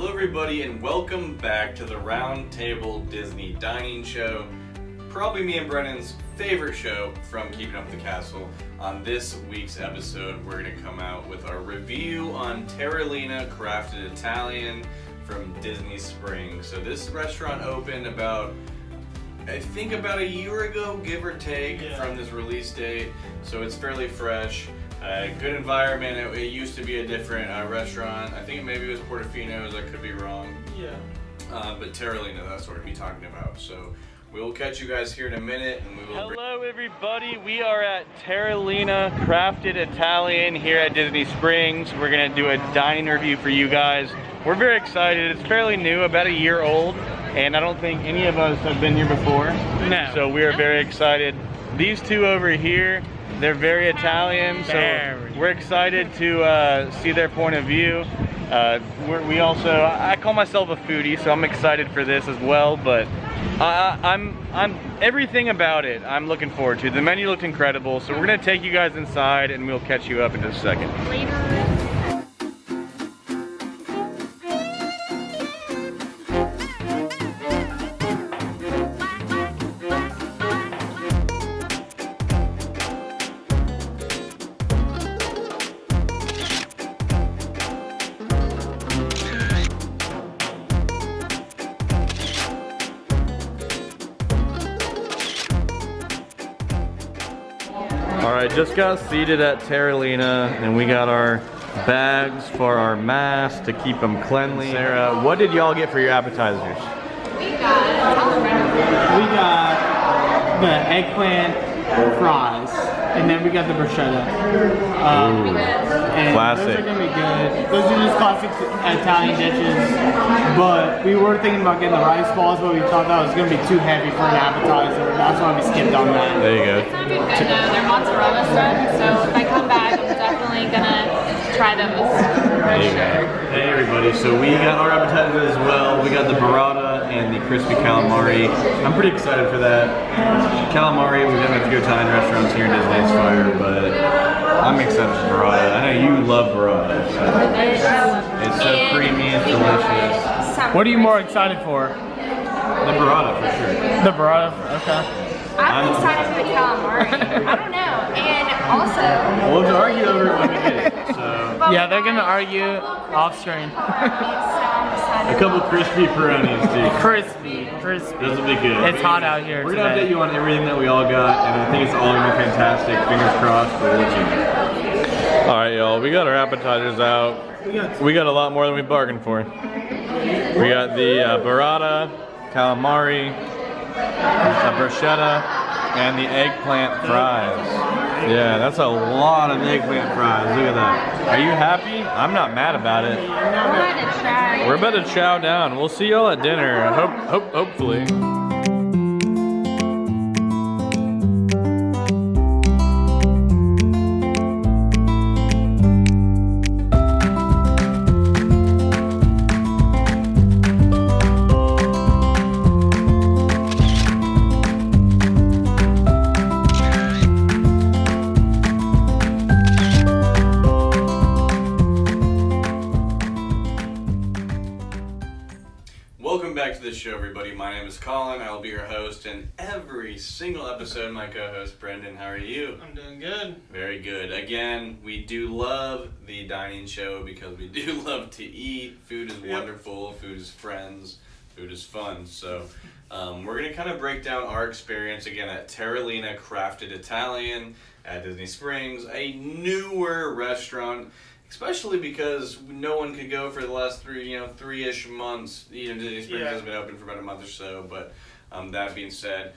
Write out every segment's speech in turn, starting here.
Hello everybody and welcome back to the Round Table Disney Dining Show. Probably me and Brennan's favorite show from Keeping Up with the Castle. On this week's episode, we're going to come out with our review on Terralina Crafted Italian from Disney Springs. So this restaurant opened about a year ago, give or take, from this release date. So it's fairly fresh. Good environment. It used to be a different restaurant. I think maybe it was Portofino's. I could be wrong. Yeah. But Terralina, that's what we're going to be talking about. So we'll catch you guys here in a minute, and we will. Hello, everybody. We are at Terralina Crafted Italian here at Disney Springs. We're going to do a dining review for you guys. We're very excited. It's fairly new, about a year old, and I don't think any of us have been here before. No. So we are very excited. These two over here, they're very Italian, so we're excited to see their point of view. I call myself a foodie, so I'm excited for this as well, but I'm everything about it I'm looking forward to. The menu looked incredible, so we're gonna take you guys inside and we'll catch you up in just a second. Later. Alright, just got seated at Terralina and we got our bags for our masks to keep them cleanly. Sarah, what did y'all get for your appetizers? We got the eggplant fries, and then we got the bruschetta. And Classic. those are gonna be good. Those are just classic Italian dishes, but we were thinking about getting the rice balls, but we thought that was gonna be too heavy for an appetizer. That's why we skipped on that. There you go. It sounded good though. They're mozzarella stuff, so if I come back, I'm definitely gonna try those. For sure. Hey everybody, so we got our appetizers as well. We got the burrata and the crispy calamari. I'm pretty excited for that. Calamari, we definitely have to go Italian restaurants here in Disney Inspire, but I'm excited for burrata. I know you love burrata. So it's so creamy and delicious. What are you more excited for? The burrata for sure. The burrata? Okay. I'm excited for the calamari. I don't know, and also. We'll have to argue over it when we get it. So Yeah, they're gonna argue off screen. a couple crispy Peronis too. Crispy. Those will be good. It's hot out here We're gonna update today. you on everything that we all got, and I think it's all gonna be fantastic. Fingers crossed, but we'll let you know. Alright y'all, we got our appetizers out. We got a lot more than we bargained for. We got the burrata, calamari, bruschetta, and the eggplant fries. Yeah, that's a lot of eggplant fries. Look at that. Are you happy? I'm not mad about it. We're about to chow down. We'll see y'all at dinner. Hopefully. Welcome back to the show, everybody. My name is Colin. I will be your host in every single episode. My co-host, Brendan. How are you? I'm doing good. Very good. Again, we do love the dining show because we do love to eat. Food is wonderful. Food is friends. Food is fun. So we're going to kind of break down our experience again at Terralina Crafted Italian at Disney Springs, a newer restaurant. Especially because no one could go for the last three-ish months. Disney Springs has been open for about a month or so. But that being said,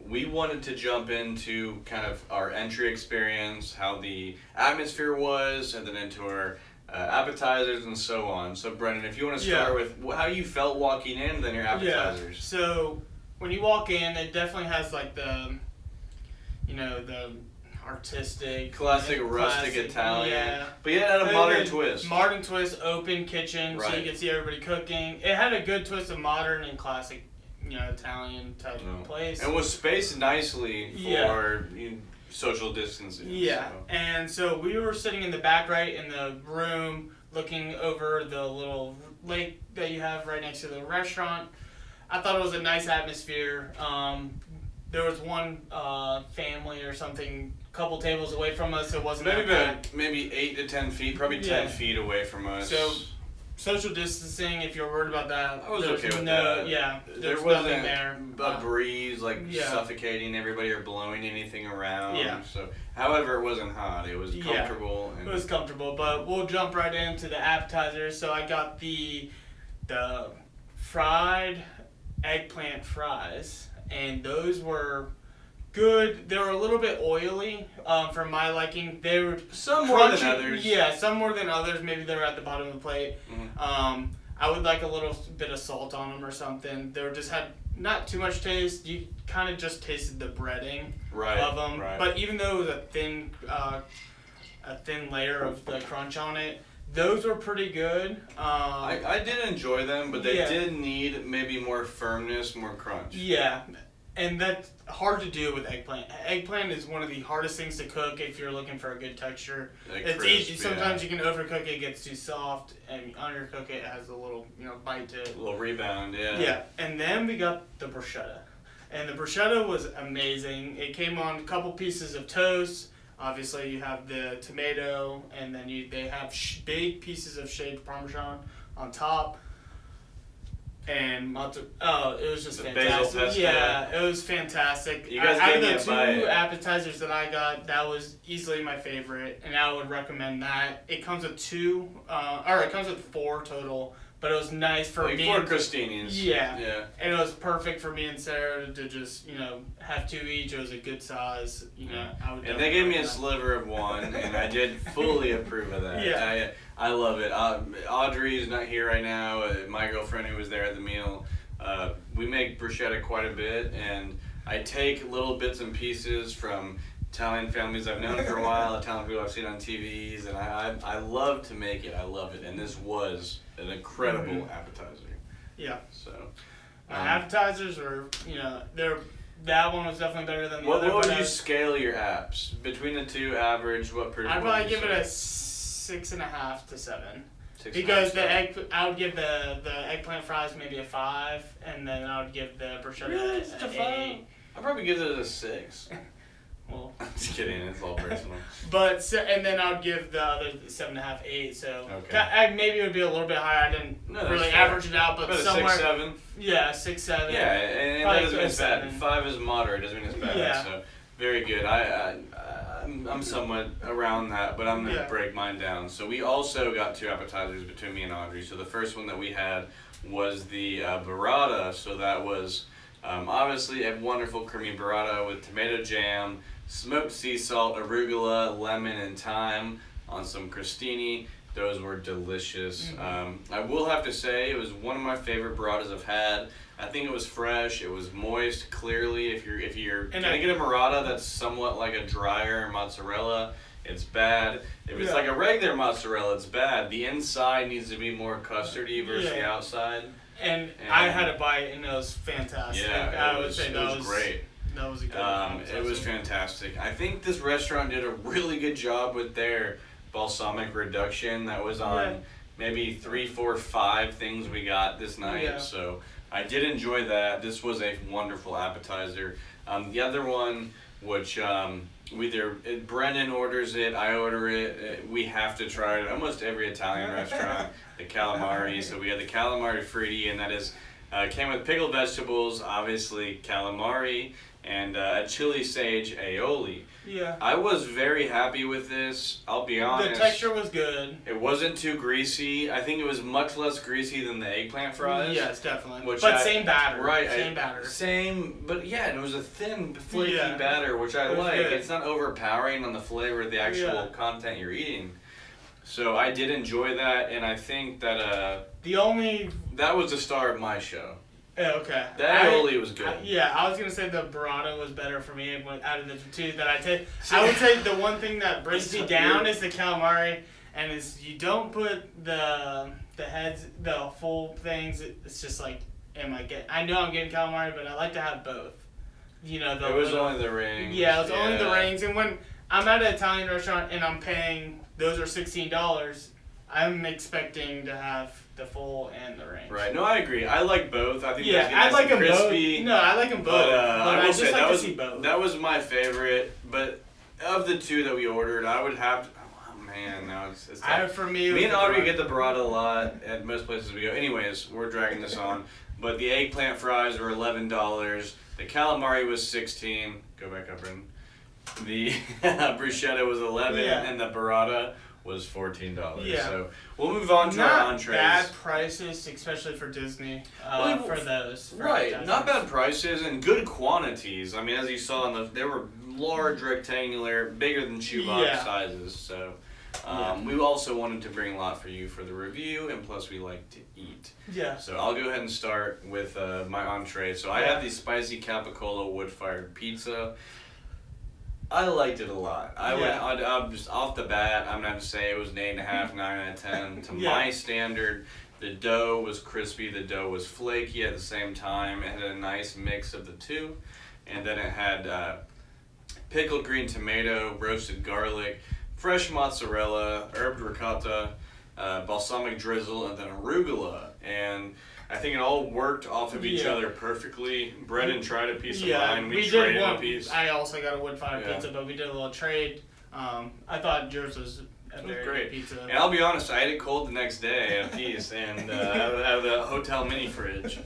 we wanted to jump into kind of our entry experience, how the atmosphere was, and then into our appetizers and so on. So Brendan, if you want to start with how you felt walking in, then your appetizers. Yeah. So when you walk in, it definitely has like the artistic, classic rustic Italian, yeah. But yet had a modern twist. Modern twist, open kitchen, Right. so you can see everybody cooking. It had a good twist of modern and classic, Italian type place. And was spaced nicely for social distancing. Yeah, so. and so we were sitting in the back right in the room looking over the little lake that you have right next to the restaurant. I thought it was a nice atmosphere. There was one family or something, couple tables away from us. It wasn't maybe 8 to 10 feet, probably 10 feet away from us. So social distancing, if you're worried about that, I was okay with that. Yeah, there wasn't wasn't there. a breeze suffocating everybody or blowing anything around. Yeah. So, however, it wasn't hot. It was comfortable. It was comfortable, but we'll jump right into the appetizers. So I got the fried eggplant fries, and those were good. They were a little bit oily for my liking. They were some crunchy, more than others. Yeah, some more than others. Maybe they were at the bottom of the plate. Mm-hmm. I would like a little bit of salt on them or something. They were just had not too much taste. You kind of just tasted the breading of them. Right. But even though it was a thin layer of the crunch on it, those were pretty good. I did enjoy them, but they did need maybe more firmness, more crunch. Yeah. And that's hard to do with eggplant. Eggplant is one of the hardest things to cook if you're looking for a good texture. It's crisp, easy. Sometimes you can overcook it, it gets too soft, and undercook it, has a little bite to it. A little rebound, yeah. Yeah, and then we got the bruschetta. And the bruschetta was amazing. It came on a couple pieces of toast. Obviously, you have the tomato, and then they have big pieces of shaved Parmesan on top. And it was just fantastic. Basil pesto. Yeah, it was fantastic. You guys out gave of me the a two bite. appetizers that I got, that was easily my favorite, and I would recommend that. It comes with it comes with 4 total, but it was nice for me. 4 crostinis. Yeah. Yeah. And it was perfect for me and Sarah to just, have 2 each. It was a good size. I would. And they gave me a sliver of one, and I did fully approve of that. Yeah. I love it. Audrey's not here right now. My girlfriend who was there at the meal. We make bruschetta quite a bit, and I take little bits and pieces from Italian families I've known for a while, Italian people I've seen on TVs, and I love to make it. I love it, and this was an incredible appetizer. Yeah. So. Appetizers were, that one was definitely better than the other. What would you scale your apps between the two? Average? I'd probably give it a 6.5 to 7. 6.5, because I would give the eggplant fries maybe a 5, and then I would give the bruschetta an 8. I'd probably give it a 6. Well, I'm just kidding. It's all personal. And then I would give the other 7.5, 8. So maybe it would be a little bit higher. I didn't really average it out, but somewhere 6, 7. Yeah, 6, 7. Yeah, and that doesn't mean it's bad. 7. 5 is moderate. Doesn't mean it's bad. Yeah. So very good. I'm somewhat around that, but I'm gonna break mine down. So we also got 2 appetizers between me and Audrey. So the first one that we had was the burrata. So that was obviously a wonderful creamy burrata with tomato jam, smoked sea salt, arugula, lemon, and thyme on some crostini. Those were delicious. I will have to say it was one of my favorite burratas I've had. I think it was fresh. It was moist. Clearly, if you're gonna get a burrata that's somewhat like a drier mozzarella, it's bad. If it's like a regular mozzarella, it's bad. The inside needs to be more custardy versus the outside. And I had a bite, and it was fantastic. Yeah, it was great. That was a good it was fantastic. I think this restaurant did a really good job with their balsamic reduction. That was on maybe 3, 4, 5 things we got this night. Yeah. So I did enjoy that. This was a wonderful appetizer. The other one, which Brendan orders it, I order it. We have to try it at almost every Italian restaurant. The calamari. So we had the calamari fritti, and that is came with pickled vegetables, obviously calamari, and a chili sage aioli. Yeah. I was very happy with this. I'll be honest. The texture was good. It wasn't too greasy. I think it was much less greasy than the eggplant fries. Yes, definitely. Same batter. Right. Same batter. Same, but it was a thin, flaky batter, which I like. Good. It's not overpowering on the flavor of the actual content you're eating. So I did enjoy that, and I think that that was the star of my show. Okay. That aioli was good. I was going to say the burrata was better for me out of the 2 that I take. I would say the one thing that brings me down is the calamari, and you don't put the heads, the full things. It's just like, I know I'm getting calamari, but I like to have both. It was only the rings. Yeah, it was only the rings, and when I'm at an Italian restaurant and I'm paying, those are $16, I'm expecting to have the full and the range. Right. No, I agree. I like both. I think Yeah, there's I like them crispy. both. No, I like them both. But But I will say like that to was see both. that was my favorite. But of the two that we ordered, I would have. Oh man, now it's tough. For me, Me and Audrey get the burrata a lot at most places we go. Anyways, we're dragging this on. But the eggplant fries were $11. The calamari was $16. Go back up, Brendan. The bruschetta was $11, and the burrata was $14. Yeah. So we'll move on to our entrees. Not bad prices, especially for Disney. For those. Right, not bad prices and good quantities. I mean, as you saw, they were large, rectangular, bigger than shoebox sizes. So we also wanted to bring a lot for you for the review, and plus we like to eat. Yeah. So I'll go ahead and start with my entree. So I have the spicy capicola wood-fired pizza. I liked it a lot. I just off the bat, I'm going to say it was an 8.5, 9 out of 10. To my standard, the dough was crispy, the dough was flaky at the same time. It had a nice mix of the two. And then it had pickled green tomato, roasted garlic, fresh mozzarella, herb ricotta, balsamic drizzle, and then arugula. And I think it all worked off of each other perfectly. Brendan tried a piece of mine. We traded a piece. I also got a wood-fired pizza, but we did a little trade. I thought yours was a very good pizza. And I'll be honest, I ate it cold the next day, a piece, and out of the hotel mini fridge.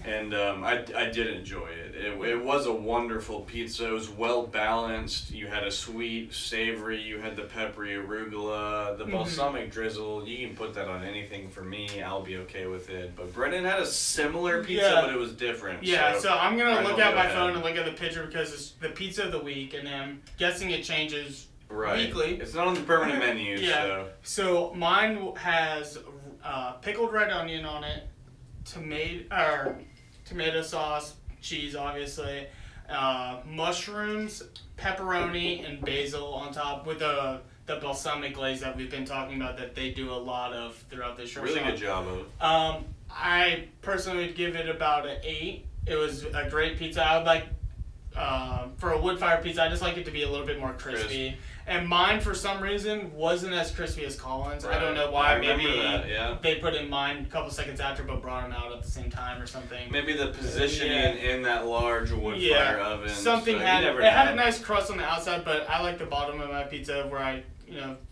And I did enjoy it. It was a wonderful pizza. It was well balanced. You had a sweet, savory. You had the peppery arugula, the balsamic drizzle. You can put that on anything for me. I'll be okay with it. But Brendan had a similar pizza, but it was different. Yeah, so I'm going to look at my phone and look at the picture because it's the pizza of the week, and I'm guessing it changes weekly. It's not on the permanent menu. So mine has pickled red onion on it, tomato sauce, cheese obviously, mushrooms, pepperoni, and basil on top with the balsamic glaze that we've been talking about that they do a lot of throughout this show. Really good job of. I personally would give it about an 8. It was a great pizza. I would like, for a wood-fired pizza, I just like it to be a little bit more crispy. And mine, for some reason, wasn't as crispy as Colin's. Right. I don't know why. Maybe they put in mine a couple seconds after, but brought them out at the same time or something. Maybe the positioning in that large wood fire oven. Something so had it had a nice crust on the outside, but I like the bottom of my pizza where I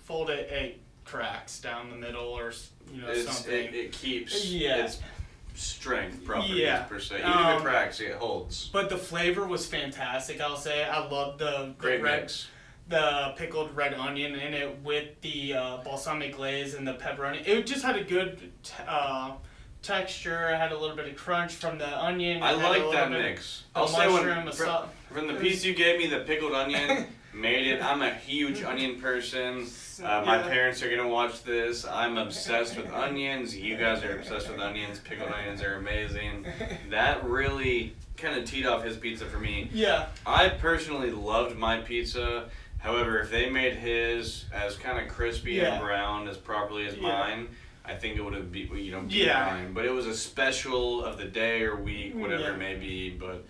fold it cracks down the middle or something. It keeps its strength properties per se. Even if it cracks, it holds. But the flavor was fantastic. I'll say I love the pickled red onion in it with the balsamic glaze and the pepperoni. It just had a good texture. It had a little bit of crunch from the onion. I like that mix. I'll say from the piece you gave me, the pickled onion made it. I'm a huge onion person. My parents are gonna watch this. I'm obsessed with onions. You guys are obsessed with onions. Pickled onions are amazing. That really kind of teed off his pizza for me. Yeah. I personally loved my pizza. However, if they made his as kind of crispy and brown as properly as mine, I think it would have beat mine. But it was a special of the day or week, whatever it may be. But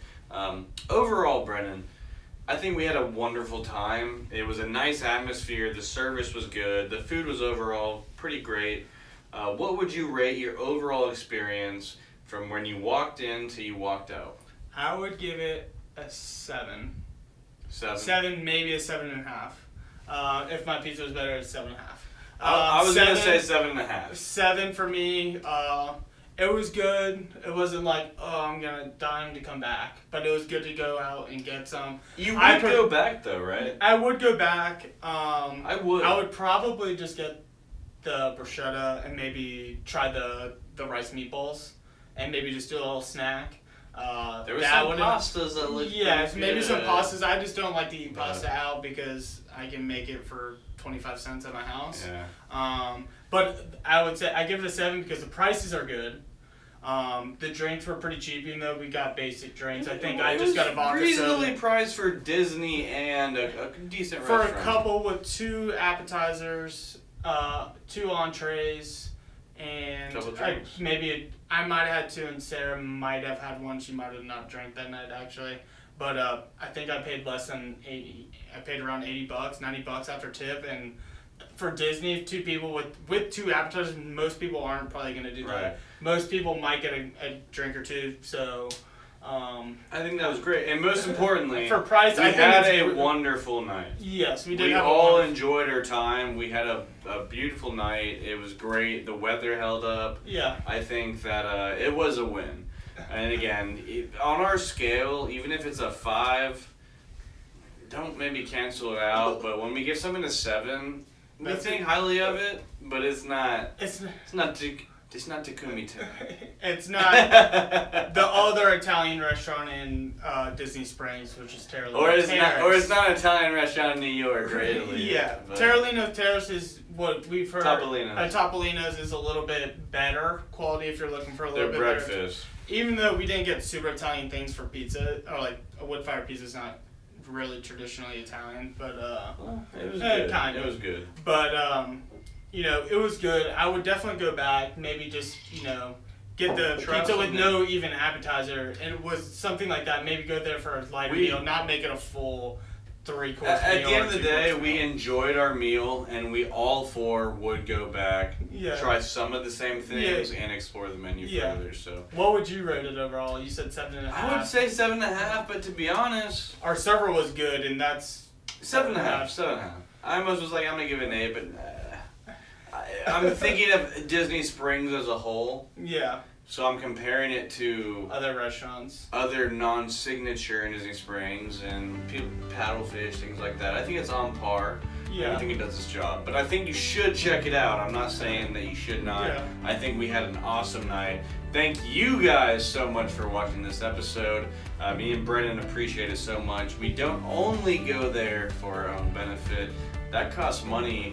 overall, Brennan, I think we had a wonderful time. It was a nice atmosphere. The service was good. The food was overall pretty great. What would you rate your overall experience from when you walked in to you walked out? I would give it a 7. 7, maybe a 7.5. If my pizza was better, it's 7.5. I was gonna say 7.5. 7 for me. It was good. It wasn't like, I'm gonna dying to come back, but it was good to go out and get some. You would go back though, right? I would go back. I would. I would probably just get the bruschetta and maybe try the rice meatballs and maybe just do a little snack. There were some pastas that looked maybe some pastas. I just don't like to eat pasta out because I can make it for 25 cents at my house. Yeah. But I would say I give it a 7 because the prices are good. The drinks were pretty cheap, even though we got basic drinks. I think I just got a vodka reasonably priced for Disney and a decent restaurant. For a couple with 2 appetizers, 2 entrees, and I might have had 2, and Sarah might have had 1. She might have not drank that night actually. But I think I paid less than 80. I paid around $80, $90 after tip, and for Disney, 2 people with 2 appetizers, most people aren't probably going to do Right. that. Most people might get a drink or 2, so... I think that was great, and most importantly, for price, we I think had it's a wonderful night. Yes, we did. We have all enjoyed our time. We had a beautiful night. It was great. The weather held up. Yeah. I think that it was a win. And again, on our scale, even if it's a 5, don't maybe cancel it out. But when we give something a 7, we think highly of it. But it's not. It's not Takumi. It's not the other Italian restaurant in Disney Springs, which is Terralina. Or it's not an Italian restaurant in New York or Italy. Yeah, Terralina Terrace is what we've heard. Topolino's. Topolino's is a little bit better quality if you're looking for a little Their bit breakfast. better. Even though we didn't get super Italian things for pizza, or like a wood fire pizza is not really traditionally Italian, but well, it was good. Kind of. It was good. But you know, it was good. I would definitely go back. Maybe just, you know, get the Try pizza with something. no even appetizer, and it was something like that. Maybe go there for a lighter meal, not make it a full 3-course meal. At the end of the day, meal. we enjoyed our meal, and we all 4 would go back, try some of the same things, and explore the menu further. So, what would you rate it overall? You said 7.5. I would say 7.5, but to be honest, our server was good, and that's 7.5. 7.5. I almost was like, I'm gonna give it an 8, but I'm thinking of Disney Springs as a whole. Yeah. So I'm comparing it to other restaurants, other non-signature in Disney Springs, and paddlefish, things like that. I think it's on par. Yeah. I think it does its job. But I think you should check it out. I'm not saying that you should not. Yeah. I think we had an awesome night. Thank you guys so much for watching this episode. Me and Brennan appreciate it so much. We don't only go there for our own benefit. That costs money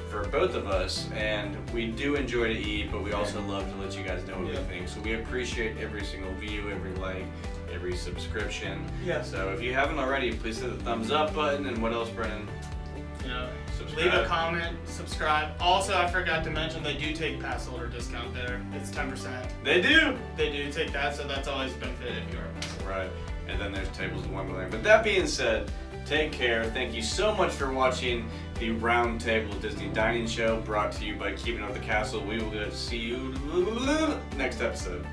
for both of us, and we do enjoy to eat, but we also love to let you guys know what we think. So we appreciate every single view, every like, every subscription. Yeah. So if you haven't already, please hit the thumbs up button. And what else, Brennan? You know, Subscribe. leave a comment, subscribe. Also, I forgot to mention they do take pass holder discount there. It's 10%. They do. They do take that, so that's always a benefit if you're a pass holder. Right. And then there's tables of Wonderland. But that being said, take care. Thank you so much for watching the Round Table Disney Dining Show, brought to you by Keeping Up the Castle. We will see you next episode.